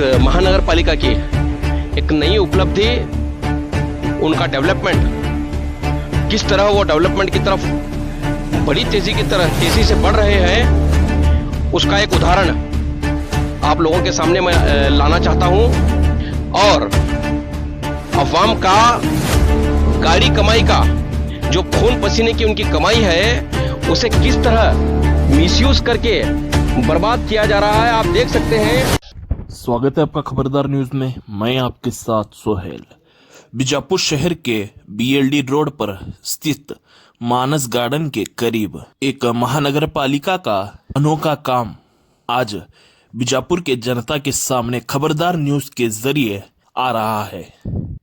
महानगर पालिका की एक नई उपलब्धि, उनका डेवलपमेंट, किस तरह वो डेवलपमेंट की तरफ बड़ी तेजी से बढ़ रहे हैं, उसका एक उदाहरण आप लोगों के सामने मैं लाना चाहता हूं। और अवाम का गाड़ी कमाई का जो खून पसीने की उनकी कमाई है, उसे किस तरह मिसयूज करके बर्बाद किया जा रहा है, आप देख सकते हैं। स्वागत है आपका खबरदार न्यूज में। मैं आपके साथ सोहेल। बीजापुर शहर के बीएलडी रोड पर स्थित मानस गार्डन के करीब एक महानगर पालिका का अनोखा काम आज बीजापुर के जनता के सामने खबरदार न्यूज के जरिए आ रहा है।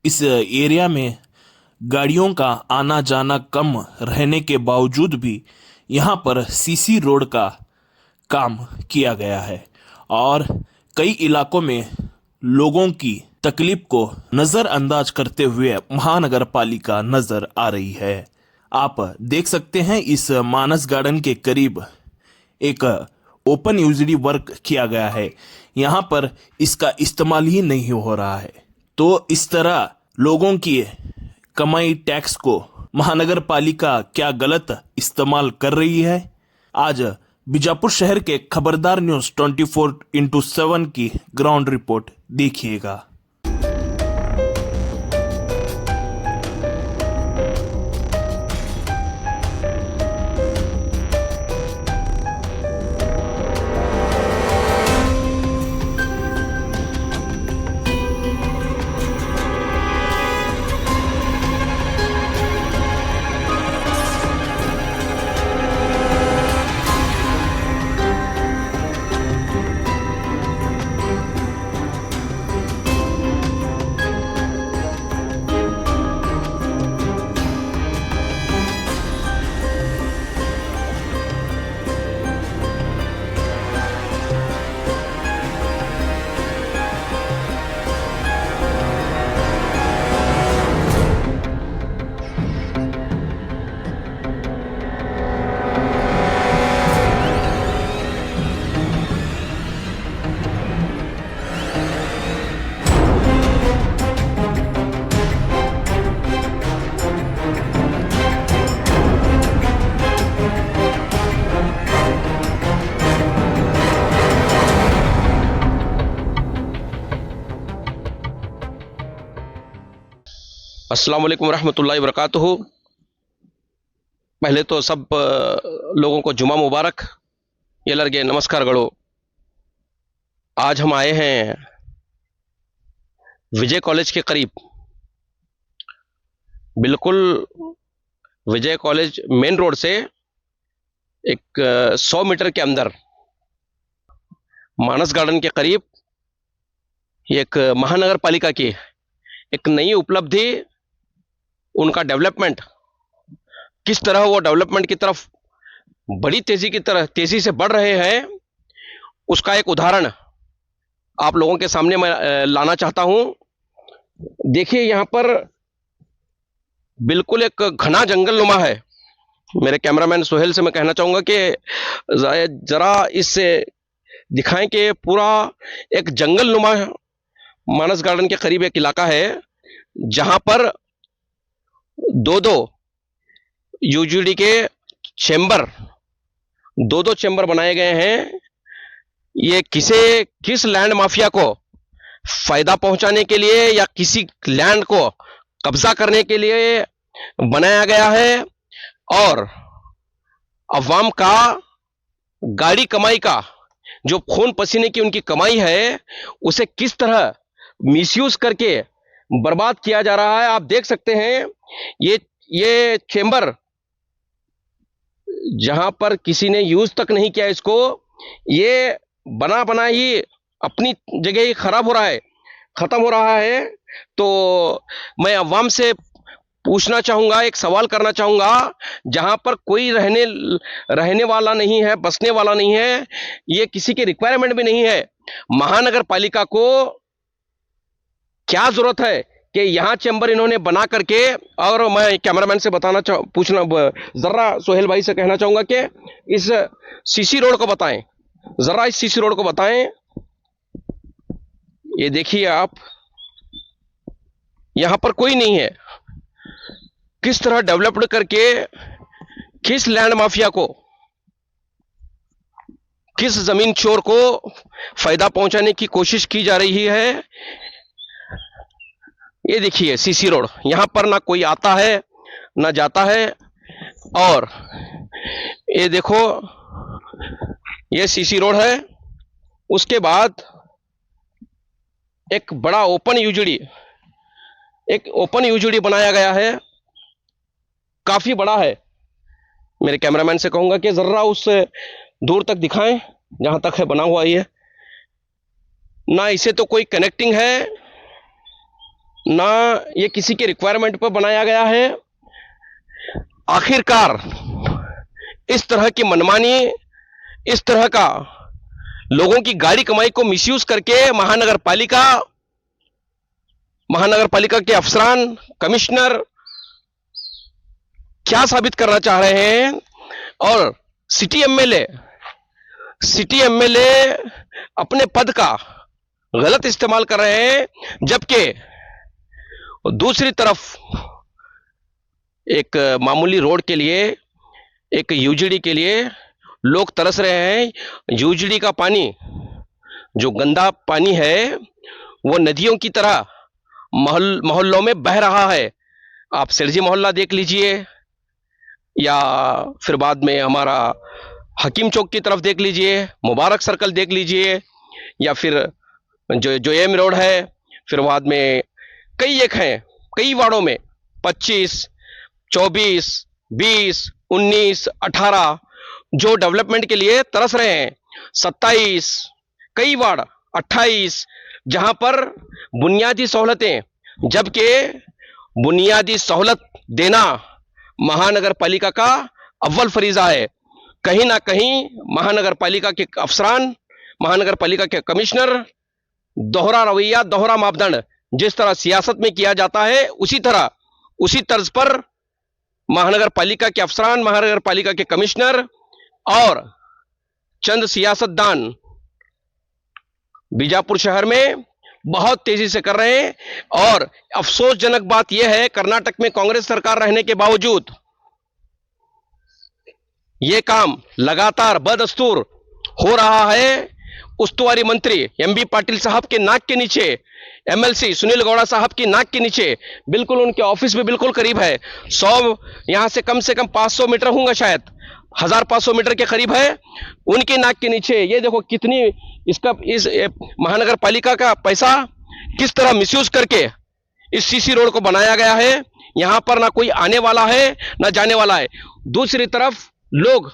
इस एरिया में गाड़ियों का आना जाना कम रहने के बावजूद भी यहाँ पर सीसी रोड का काम किया गया है और कई इलाकों में लोगों की तकलीफ को नजरअंदाज करते हुए महानगर पालिका नजर आ रही है। आप देख सकते हैं इस मानस गार्डन के करीब एक ओपन यूजिडी वर्क किया गया है। यहाँ पर इसका इस्तेमाल ही नहीं हो रहा है। तो इस तरह लोगों की कमाई टैक्स को महानगर पालिका क्या गलत इस्तेमाल कर रही है? आज बीजापुर शहर के खबरदार न्यूज 24x7 की ग्राउंड रिपोर्ट देखिएगा। अस्सलाम वालेकुम रहमतुल्लाहि वबरकातुहू। पहले तो सब लोगों को जुमा मुबारक। ये लड़के नमस्कार गढ़ो। आज हम आए हैं विजय कॉलेज के करीब, बिल्कुल विजय कॉलेज मेन रोड से एक 100 मीटर के अंदर मानस गार्डन के करीब एक महानगर पालिका की एक नई उपलब्धि, उनका डेवलपमेंट, किस तरह वो डेवलपमेंट की तरफ बड़ी तेजी से बढ़ रहे हैं, उसका एक उदाहरण आप लोगों के सामने मैं लाना चाहता हूं। देखिए, यहां पर बिल्कुल एक घना जंगल नुमा है। मेरे कैमरामैन सोहेल से मैं कहना चाहूंगा कि जरा इससे दिखाएं कि पूरा एक जंगल नुमा मानस गार्डन के करीब एक इलाका है, जहां पर दो यूजीडी के दो चेंबर बनाए गए हैं। ये किस लैंड माफिया को फायदा पहुंचाने के लिए या किसी लैंड को कब्जा करने के लिए बनाया गया है, और अवाम का गाड़ी कमाई का जो खून पसीने की उनकी कमाई है, उसे किस तरह मिसयूज करके बर्बाद किया जा रहा है, आप देख सकते हैं। ये चेंबर जहां पर किसी ने यूज तक नहीं किया इसको, ये बना ही अपनी जगह ही खत्म हो रहा है। तो मैं अवाम से पूछना चाहूंगा, एक सवाल करना चाहूंगा, जहां पर कोई रहने वाला नहीं है, बसने वाला नहीं है, ये किसी की रिक्वायरमेंट भी नहीं है, महानगर पालिका को क्या जरूरत है कि यहां चैम्बर इन्होंने बना करके। और मैं कैमरामैन से पूछना जरा सोहेल भाई से कहना चाहूंगा कि इस सीसी रोड को बताएं, जरा इस सीसी रोड को बताएं। ये देखिए आप, यहां पर कोई नहीं है। किस तरह डेवलप्ड करके किस लैंड माफिया को, किस जमीन चोर को फायदा पहुंचाने की कोशिश की जा रही है। ये देखिए सीसी रोड, यहां पर ना कोई आता है ना जाता है। और ये देखो, ये सीसी रोड है। उसके बाद एक बड़ा ओपन यूजीडी, एक ओपन यूजीडी बनाया गया है, काफी बड़ा है। मेरे कैमरामैन से कहूंगा कि जरा उससे दूर तक दिखाएं जहां तक है बना हुआ ये। ना इसे तो कोई कनेक्टिंग है, ना ये किसी के रिक्वायरमेंट पर बनाया गया है। आखिरकार इस तरह की मनमानी, इस तरह का लोगों की गाड़ी कमाई को मिसयूज करके महानगर पालिका के अफसरान, कमिश्नर क्या साबित करना चाह रहे हैं। और सिटी एमएलए अपने पद का गलत इस्तेमाल कर रहे हैं, जबकि दूसरी तरफ एक मामूली रोड के लिए, एक यूजीडी के लिए लोग तरस रहे हैं। यूजीडी का पानी, जो गंदा पानी है, वो नदियों की तरह मोहल्लों में बह रहा है। आप सिरजी मोहल्ला देख लीजिए, या फिर बाद में हमारा हकीम चौक की तरफ देख लीजिए, मुबारक सर्कल देख लीजिए, या फिर जो एम रोड है, फिर बाद में कई एक हैं, कई वार्डों में 25, 24, 20, 19, 18 जो डेवलपमेंट के लिए तरस रहे हैं। 27 कई वार्ड, 28 जहां पर बुनियादी सहूलतें, जबकि बुनियादी सहूलत देना महानगर पालिका का अव्वल फरीजा है। कहीं ना कहीं महानगर पालिका के अफसरान, महानगर पालिका के कमिश्नर दोहरा रवैया, दोहरा मापदंड, जिस तरह सियासत में किया जाता है उसी तरह, उसी तर्ज पर महानगर पालिका के अफसरान, महानगर पालिका के कमिश्नर और चंद सियासतदान बीजापुर शहर में बहुत तेजी से कर रहे हैं। और अफसोसजनक बात यह है, कर्नाटक में कांग्रेस सरकार रहने के बावजूद यह काम लगातार बदस्तूर हो रहा है। उस्तुवारी मंत्री एमबी पाटिल साहब के नाक के नीचे, एमएलसी सुनील गौड़ा साहब की नाक के नीचे, बिल्कुल उनके ऑफिस में बिल्कुल करीब है। 100 यहां से कम 500 मीटर होंगे, शायद 1500 मीटर के करीब है, उनके नाक के नीचे। ये देखो कितनी इसका, इस महानगर पालिका का पैसा किस तरह मिसयूज करके इस सीसी रोड को बनाया गया है। यहां पर ना कोई आने वाला है ना जाने वाला है। दूसरी तरफ लोग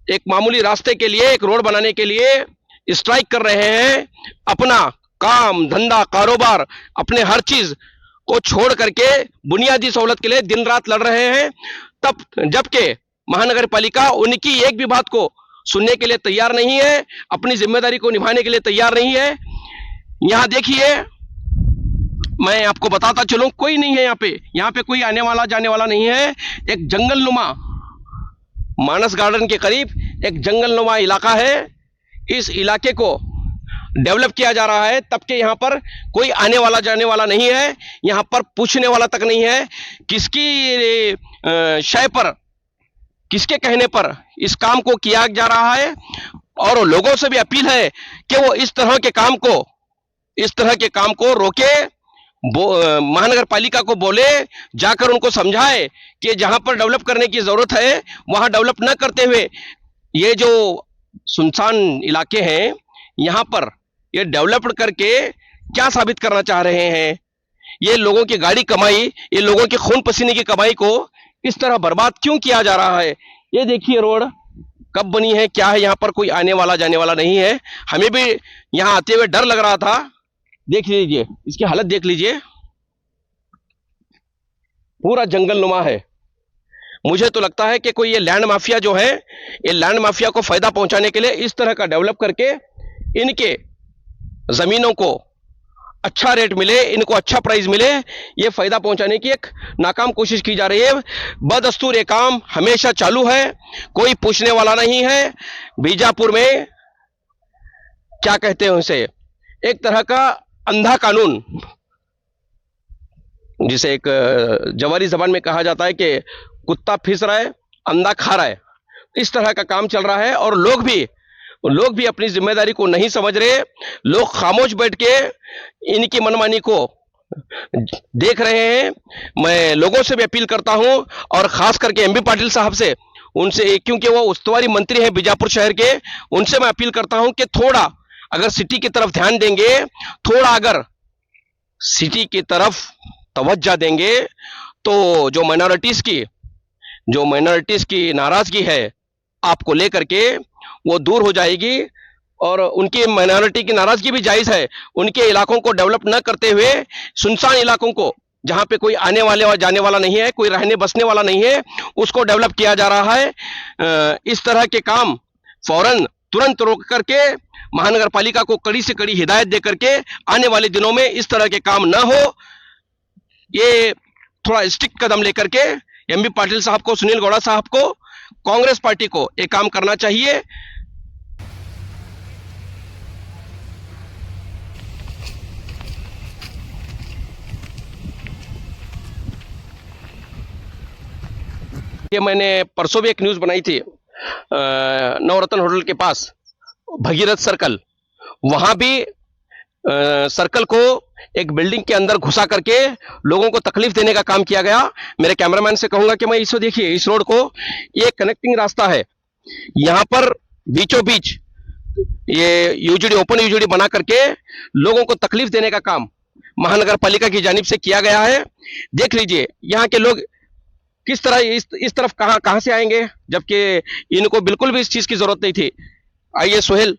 एक मामूली रास्ते के लिए, एक रोड बनाने के लिए स्ट्राइक कर रहे हैं। अपना काम धंधा, कारोबार, अपने हर चीज को छोड़ करके बुनियादी सहूलत के लिए दिन रात लड़ रहे हैं। तब जबकि महानगर पालिका उनकी एक भी बात को सुनने के लिए तैयार नहीं है, अपनी जिम्मेदारी को निभाने के लिए तैयार नहीं है। यहां देखिए, मैं आपको बताता चलूं, कोई नहीं है यहां पे कोई आने वाला जाने वाला नहीं है। एक जंगलनुमा, मानस गार्डन के करीब एक जंगलनुमा इलाका है। इस इलाके को डेवलप किया जा रहा है, तब के यहां पर कोई आने वाला जाने वाला नहीं है। यहां पर पूछने वाला तक नहीं है किसकी शय पर, किसके कहने पर इस काम को किया जा रहा है। और लोगों से भी अपील है कि वो इस तरह के काम को रोके, महानगर पालिका को बोले, जाकर उनको समझाए कि जहां पर डेवलप करने की जरूरत है वहां डेवलप न करते हुए ये जो सुनसान इलाके हैं, यहां पर ये डेवलप करके क्या साबित करना चाह रहे हैं। ये लोगों की गाड़ी कमाई, ये लोगों के खून पसीने की कमाई को इस तरह बर्बाद क्यों किया जा रहा है। ये देखिए रोड कब बनी है, क्या है, यहां पर कोई आने वाला जाने वाला नहीं है। हमें भी यहां आते हुए डर लग रहा था। देख लीजिए इसकी हालत, देख लीजिए, पूरा जंगलनुमा है। मुझे तो लगता है कि कोई ये लैंड माफिया जो है, ये लैंड माफिया को फायदा पहुंचाने के लिए इस तरह का डेवलप करके इनके जमीनों को अच्छा रेट मिले, इनको अच्छा प्राइस मिले, ये फायदा पहुंचाने की एक नाकाम कोशिश की जा रही है। बदस्तूर ये काम हमेशा चालू है, कोई पूछने वाला नहीं है। बीजापुर में क्या कहते हैं उसे, एक तरह का अंधा कानून, जिसे एक जवारी जबान में कहा जाता है कि कुत्ता फिस रहा है, अंधा खा रहा है, इस तरह का काम चल रहा है। और लोग भी अपनी जिम्मेदारी को नहीं समझ रहे। लोग खामोश बैठ के इनकी मनमानी को देख रहे हैं। मैं लोगों से भी अपील करता हूं, और खास करके एमबी पाटिल साहब से, उनसे, क्योंकि वो उस्तुवारी मंत्री हैं बीजापुर शहर के, उनसे मैं अपील करता हूं कि थोड़ा अगर सिटी की तरफ ध्यान देंगे, थोड़ा अगर सिटी की तरफ तवज्जो देंगे, तो जो माइनॉरिटीज की नाराजगी है आपको लेकर के, वो दूर हो जाएगी। और उनकी माइनॉरिटी की नाराजगी भी जायज है। उनके इलाकों को डेवलप न करते हुए सुनसान इलाकों को, जहां पे कोई आने वाले और जाने वाला नहीं है, कोई रहने बसने वाला नहीं है, उसको डेवलप किया जा रहा है। इस तरह के काम फौरन तुरंत रोक करके महानगर पालिका को कड़ी से कड़ी हिदायत दे करके आने वाले दिनों में इस तरह के काम ना हो, ये थोड़ा स्ट्रिक्ट कदम लेकर के एमबी पाटिल साहब को, सुनील गौड़ा साहब को, कांग्रेस पार्टी को एक काम करना चाहिए। ये मैंने परसों भी एक न्यूज बनाई थी, नवरत्न होटल के पास भगीरथ सर्कल, वहां भी सर्कल को एक बिल्डिंग के अंदर घुसा करके लोगों को तकलीफ देने का काम किया गया। मेरे कैमरामैन से कहूंगा कि मैं इसको देखिए, इस रोड को, ये कनेक्टिंग रास्ता है, यहां पर बीचों बीच ये यूजीडी, ओपन यूजीडी बना करके लोगों को तकलीफ देने का काम महानगर पालिका की जानिब से किया गया है। देख लीजिए यहाँ के लोग किस तरह इस तरफ कहां से आएंगे, जबकि इनको बिल्कुल भी इस चीज की जरूरत नहीं थी। आइए सोहेल,